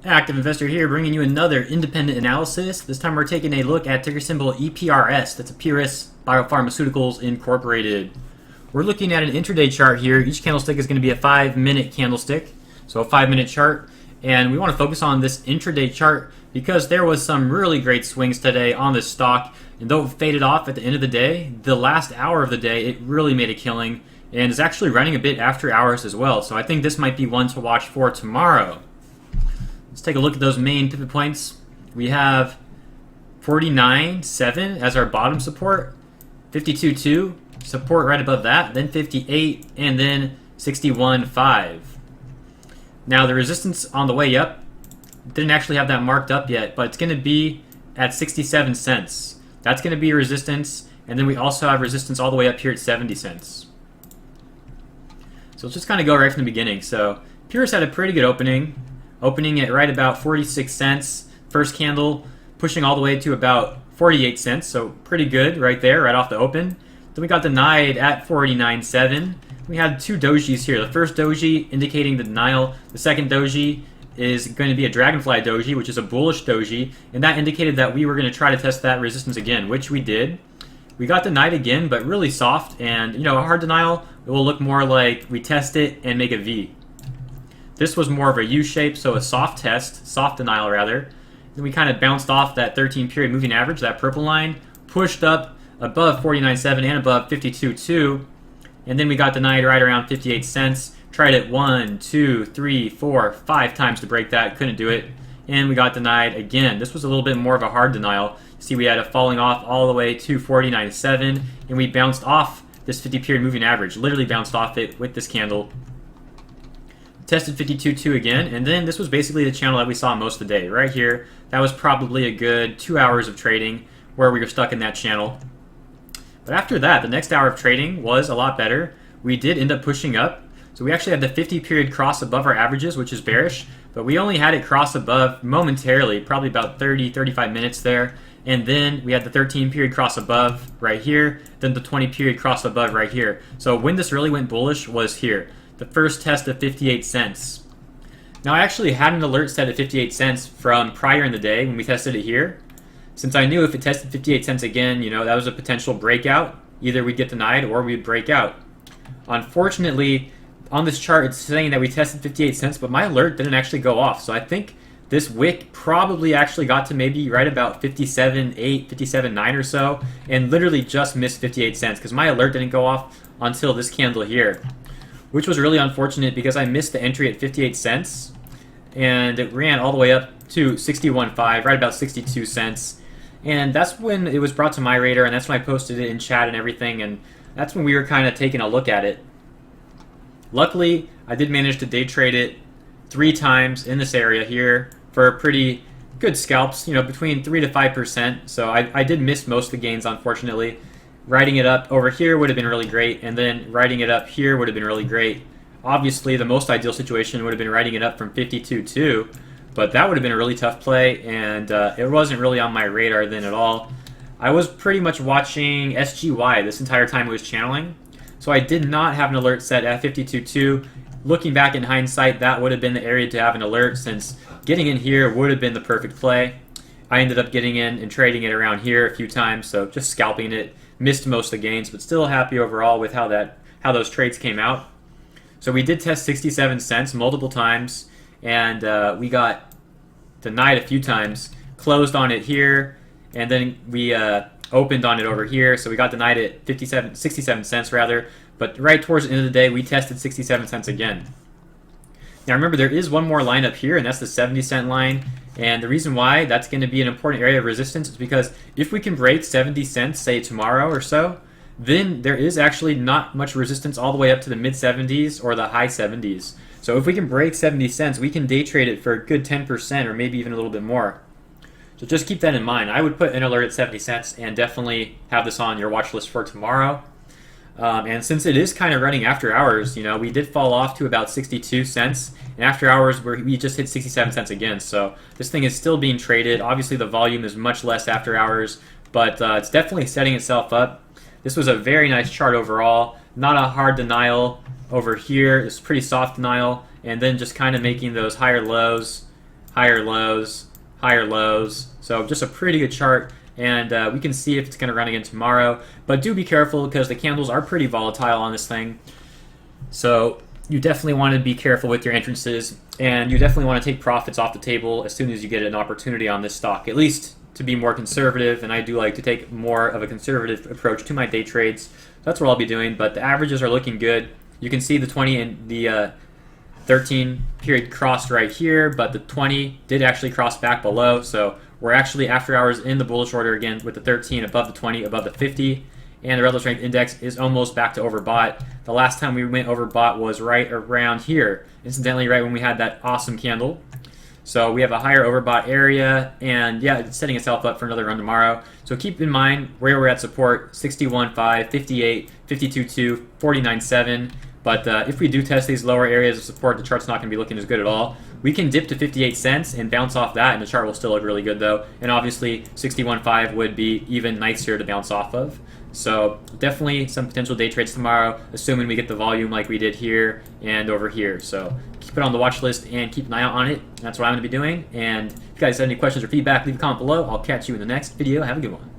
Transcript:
Active Investor here, bringing you another independent analysis. This time we're taking a look at ticker symbol EPRS. That's Epirus Biopharmaceuticals Incorporated. We're looking at an intraday chart here. Each candlestick is going to be a 5-minute candlestick, so a 5-minute chart. And we want to focus on this intraday chart because there was some really great swings today on this stock. And though it faded off at the end of the day, the last hour of the day, it really made a killing and is actually running a bit after hours as well. So I think this might be one to watch for tomorrow. Let's take a look at those main pivot points. We have 49.7 as our bottom support, 52.2 support right above that, then 58, and then 61.5. Now the resistance on the way up didn't actually have that marked up yet, but it's going to be at 67 cents. That's going to be resistance, and then we also have resistance all the way up here at 70 cents. So let's just kind of go right from the beginning. So Epirus had a pretty good opening at right about 46 cents. First candle pushing all the way to about 48 cents, so pretty good right there, right off the open. Then we got denied at 49.7. We had two dojis here. The first doji indicating the denial. The second doji is going to be a dragonfly doji, which is a bullish doji, and that indicated that we were going to try to test that resistance again, which we did. We got denied again, but really soft, and a hard denial, it will look more like we test it and make a V. This was more of a U shape, so a soft test, soft denial rather. Then we kind of bounced off that 13-period moving average, that purple line, pushed up above 49.7 and above 52.2, and then we got denied right around 58 cents. Tried it 1, 2, 3, 4, 5 times to break that, couldn't do it, and we got denied again. This was a little bit more of a hard denial. See, we had it falling off all the way to 49.7, and we bounced off this 50-period moving average, literally bounced off it with this candle. Tested 52.2 again, and then this was basically the channel that we saw most of the day. Right here, that was probably a good 2 hours of trading where we were stuck in that channel. But after that, the next hour of trading was a lot better. We did end up pushing up. So we actually had the 50-period cross above our averages, which is bearish, but we only had it cross above momentarily, probably about 30-35 minutes there. And then we had the 13-period cross above right here, then the 20-period cross above right here. So when this really went bullish was here. The first test of 58 cents. Now I actually had an alert set at 58 cents from prior in the day when we tested it here. Since I knew if it tested 58 cents again, that was a potential breakout. Either we'd get denied or we'd break out. Unfortunately, on this chart it's saying that we tested 58 cents, but my alert didn't actually go off. So I think this wick probably actually got to maybe right about 57.8, 57.9 or so, and literally just missed 58 cents because my alert didn't go off until this candle here, which was really unfortunate because I missed the entry at 58 cents, and it ran all the way up to 61.5, right about 62 cents. And that's when it was brought to my radar, and that's when I posted it in chat and everything, and that's when we were kind of taking a look at it. Luckily, I did manage to day trade it 3 times in this area here for pretty good scalps, between 3 to 5%. So I did miss most of the gains, unfortunately. Writing it up over here would have been really great, and then writing it up here would have been really great. Obviously, the most ideal situation would have been writing it up from 52.2, but that would have been a really tough play, and it wasn't really on my radar then at all. I was pretty much watching SGY this entire time it was channeling, so I did not have an alert set at 52.2. Looking back in hindsight, that would have been the area to have an alert, since getting in here would have been the perfect play. I ended up getting in and trading it around here a few times, so just scalping it. Missed most of the gains, but still happy overall with how those trades came out. So we did test 67 cents multiple times, and we got denied a few times. Closed on it here, and then we opened on it over here. So we got denied at 67 cents rather. But right towards the end of the day, we tested 67 cents again. Now remember, there is one more line up here, and that's the 70-cent line. And the reason why that's going to be an important area of resistance is because if we can break 70 cents, say tomorrow or so, then there is actually not much resistance all the way up to the mid-70s or the high 70s. So if we can break 70 cents, we can day trade it for a good 10% or maybe even a little bit more. So just keep that in mind. I would put an alert at 70 cents and definitely have this on your watch list for tomorrow. And since it is kind of running after hours, we did fall off to about 62 cents. And after hours, we just hit 67 cents again. So this thing is still being traded. Obviously, the volume is much less after hours, but it's definitely setting itself up. This was a very nice chart overall. Not a hard denial over here. It's pretty soft denial. And then just kind of making those higher lows higher lows, higher lows. So just a pretty good chart, and we can see if it's going to run again tomorrow. But do be careful because the candles are pretty volatile on this thing. So you definitely want to be careful with your entrances, and you definitely want to take profits off the table as soon as you get an opportunity on this stock, at least to be more conservative. And I do like to take more of a conservative approach to my day trades. That's what I'll be doing, but the averages are looking good. You can see the 20 and the 13 period crossed right here, but the 20 did actually cross back below, so we're actually after hours in the bullish order again with the 13 above the 20, above the 50, and the relative strength index is almost back to overbought. The last time we went overbought was right around here, incidentally right when we had that awesome candle. So we have a higher overbought area, and yeah, it's setting itself up for another run tomorrow. So keep in mind where we're at support: 61.5, 58, 52.2, 49.7. But if we do test these lower areas of support, the chart's not going to be looking as good at all. We can dip to 58 cents and bounce off that, and the chart will still look really good though. And obviously 61.5 would be even nicer to bounce off of. So definitely some potential day trades tomorrow, assuming we get the volume like we did here and over here. So keep it on the watch list and keep an eye out on it. That's what I'm going to be doing. And if you guys have any questions or feedback, leave a comment below. I'll catch you in the next video. Have a good one.